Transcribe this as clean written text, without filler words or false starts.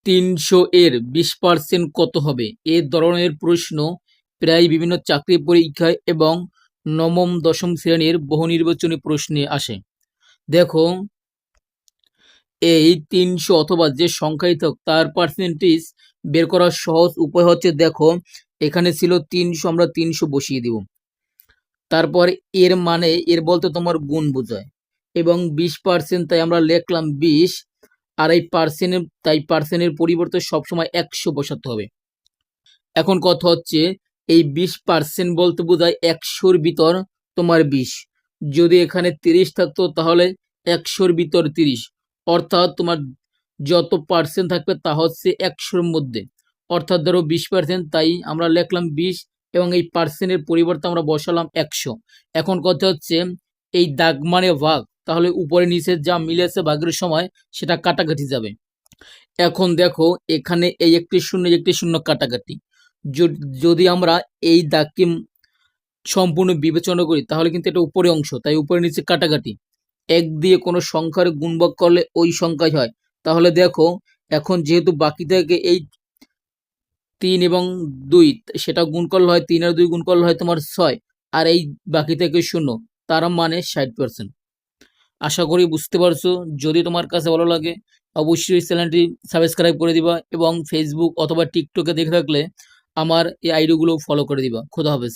300 এর 20% কত হবে? এ ধরনের প্রশ্ন প্রায় বিভিন্ন চাকরি পরীক্ষায় এবং নবম দশম শ্রেণীর বহু নির্বাচনী প্রশ্নে আসে। দেখো, এই 300 অথবা যে সংখ্যাই থাক তার পার্সেন্টেজ বের করার সহজ উপায় হচ্ছে, দেখো এখানে ছিল 300, আমরা 300 বসিয়ে দিব। তারপর এর মানে এর বলতে তোমার গুণ বোঝায় এবং 20% তাই আমরা লিখলাম 20, আর এই পার্সেন্টের তাই পার্সেন্টের পরিবর্তে সবসময় 100 বসাতে হবে। এখন কথা হচ্ছে এই 20% বলতে বোঝায় 100-র ভিতর তোমার 20। যদি এখানে 30 থাকতো তাহলে 100-র ভিতর 30, অর্থাৎ তোমার যত পার্সেন্ট থাকবে তা হচ্ছে 100-র মধ্যে, অর্থাৎ ধরো 20%, তাই আমরা লিখলাম 20 এবং এই পার্সেন্টের পরিবর্তে আমরা বসালাম 100। এখন কথা হচ্ছে এই দাগ মানে ভাগ, তাহলে উপরে নিচে যা মিলেছে ভাগের সময় সেটা কাটাকাটি যাবে। এখন দেখো এখানে এই একটি শূন্য কাটাকাটি, যদি আমরা এই দাগকে সম্পূর্ণ বিবেচনা করি তাহলে কিন্তু এটা উপরে অংশ, তাই উপরে নিচে কাটাকাটি। 1 দিয়ে কোনো সংখ্যার গুণভাগ করলে ওই সংখ্যাই হয়। তাহলে দেখো এখন যেহেতু বাকি থেকে এই 3 এবং 2 সেটা গুণ করলে হয় 3 আর 2 গুণ করলে হয় তোমার 6, আর এই বাকি থেকে 0, তার মানে 60%। আশা করি বুঝতে পারছো। যদি তোমার কাছে ভালো লাগে অবশ্যই চ্যানেলটি সাবস্ক্রাইব করে দিবা এবং ফেসবুক অথবা টিকটকে দেখে থাকলে আমার এই আইডিগুলো ফলো করে দিবা। খোদা হাফেজ।